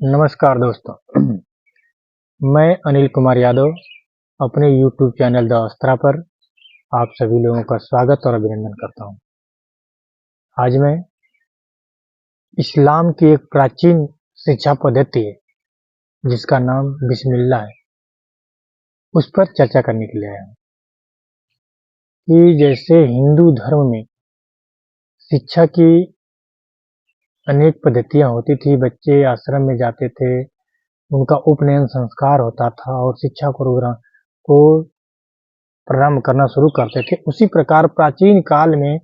नमस्कार दोस्तों। मैं अनिल कुमार यादव अपने YouTube चैनल द अस्त्रा पर आप सभी लोगों का स्वागत और अभिनंदन करता हूं। आज मैं इस्लाम की एक प्राचीन शिक्षा पद्धति है जिसका नाम बिस्मिल्लाह है, उस पर चर्चा करने के लिए आया हूं कि जैसे हिंदू धर्म में शिक्षा की अनेक पद्धतियां होती थी। बच्चे आश्रम में जाते थे, उनका उपनयन संस्कार होता था और शिक्षा को प्रारंभ करना शुरू करते थे। उसी प्रकार प्राचीन काल में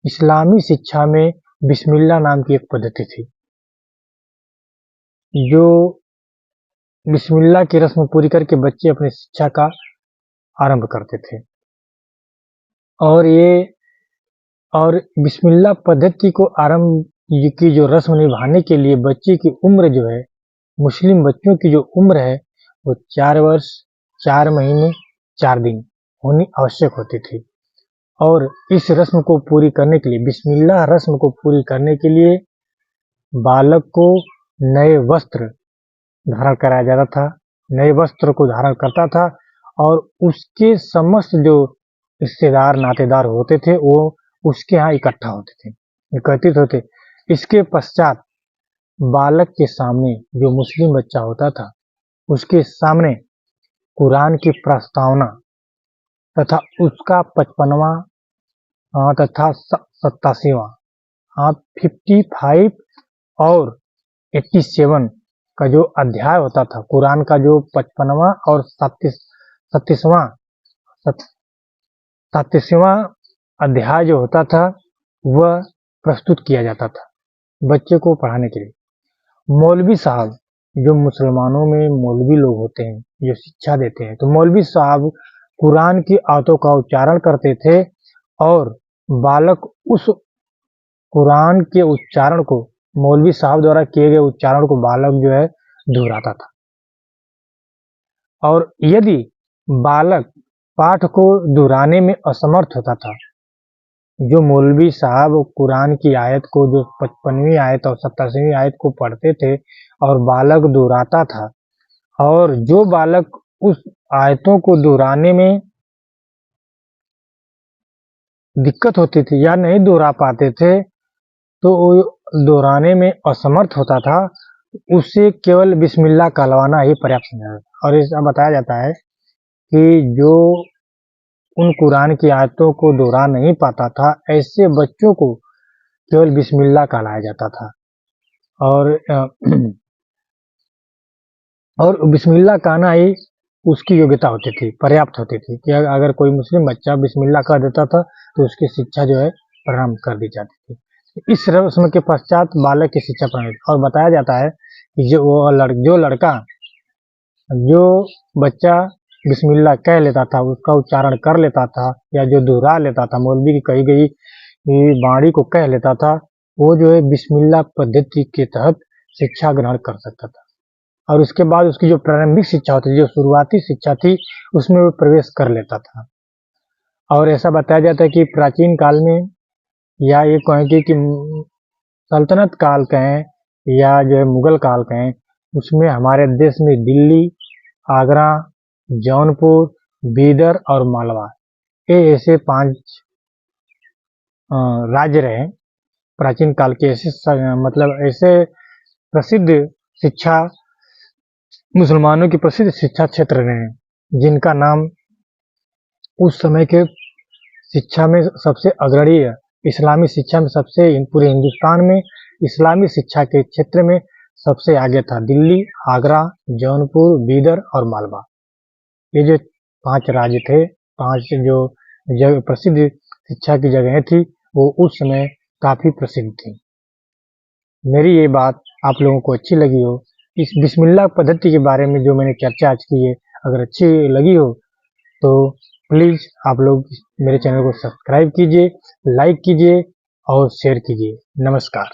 इस्लामी शिक्षा में बिस्मिल्लाह नाम की एक पद्धति थी, जो बिस्मिल्लाह की रस्म पूरी करके बच्चे अपनी शिक्षा का आरंभ करते थे। और बिस्मिल्लाह पद्धति को आरंभ की जो रस्म निभाने के लिए बच्चे की उम्र जो है, मुस्लिम बच्चों की जो उम्र है वो 4 वर्ष 4 महीने 4 दिन होनी आवश्यक होती थी। और इस रस्म को पूरी करने के लिए, बिस्मिल्लाह रस्म को पूरी करने के लिए बालक को नए वस्त्र धारण कराया जाता था, नए वस्त्र को धारण करता था और उसके समस्त जो रिश्तेदार नातेदार होते थे वो उसके यहाँ इकट्ठा होते थे, एकत्रित होते। इसके पश्चात बालक के सामने, जो मुस्लिम बच्चा होता था, उसके सामने कुरान की प्रस्तावना तथा उसका 55वां तथा 87वां 55 और 87 का जो अध्याय होता था, कुरान का जो 55वां और 37वां अध्याय जो होता था वह प्रस्तुत किया जाता था बच्चे को पढ़ाने के लिए। मौलवी साहब, जो मुसलमानों में मौलवी लोग होते हैं जो शिक्षा देते हैं, तो मौलवी साहब कुरान की आयतों का उच्चारण करते थे और बालक उस कुरान के उच्चारण को, मौलवी साहब द्वारा किए गए उच्चारण को बालक जो है दोहराता था। और यदि बालक पाठ को दोहराने में असमर्थ होता था, जो मौलवी साहब कुरान की आयत को, जो 55वीं आयत और 87वीं आयत को पढ़ते थे और बालक दोहराता था, और जो बालक उस आयतों को दोहराने में दिक्कत होती थी या नहीं दोहरा पाते थे, तो दोहराने में असमर्थ होता था, उसे केवल बिस्मिल्लाह कहलवाना ही पर्याप्त समझा जाता था। और ऐसा बताया जाता है कि जो उन कुरान की आयतों को दोहरा नहीं पाता था, ऐसे बच्चों को केवल बिस्मिल्लाह कहलाया जाता था। और बिस्मिल्लाह कहना ही उसकी योग्यता होती थी, पर्याप्त होती थी कि अगर कोई मुस्लिम बच्चा बिस्मिल्लाह कह देता था तो उसकी शिक्षा जो है प्रारंभ कर दी जाती थी। इस रस्म के पश्चात बालक की शिक्षा प्रारंभ। और बताया जाता है कि जो बच्चा बिस्मिल्लाह कह लेता था, उसका उच्चारण कर लेता था या जो दोहरा लेता था, मौलवी की कही गई बाणी को कह लेता था, वो जो है बिस्मिल्लाह पद्धति के तहत शिक्षा ग्रहण कर सकता था। और उसके बाद उसकी जो प्रारंभिक शिक्षा होती थी, जो शुरुआती शिक्षा थी, उसमें वो प्रवेश कर लेता था। और ऐसा बताया जाता है कि प्राचीन काल में, या ये कहेंगे कि सल्तनत काल कहें या जो है मुगल काल कहें, उसमें हमारे देश में दिल्ली, आगरा, जौनपुर, बीदर और मालवा, ये ऐसे 5 राज्य रहे प्राचीन काल के। ऐसे प्रसिद्ध शिक्षा, मुसलमानों की प्रसिद्ध शिक्षा क्षेत्र रहे हैं, जिनका नाम उस समय के शिक्षा में सबसे अग्रणी है। इस्लामी शिक्षा में सबसे, पूरे हिंदुस्तान में इस्लामी शिक्षा के क्षेत्र में सबसे आगे था दिल्ली, आगरा, जौनपुर, बीदर और मालवा। ये जो 5 राज्य थे, 5 जो प्रसिद्ध शिक्षा की जगहें थी, वो उस समय काफी प्रसिद्ध थी। मेरी ये बात आप लोगों को अच्छी लगी हो, इस बिस्मिल्लाह पद्धति के बारे में जो मैंने चर्चा आज की है, अगर अच्छी लगी हो तो प्लीज आप लोग मेरे चैनल को सब्सक्राइब कीजिए, लाइक कीजिए और शेयर कीजिए। नमस्कार।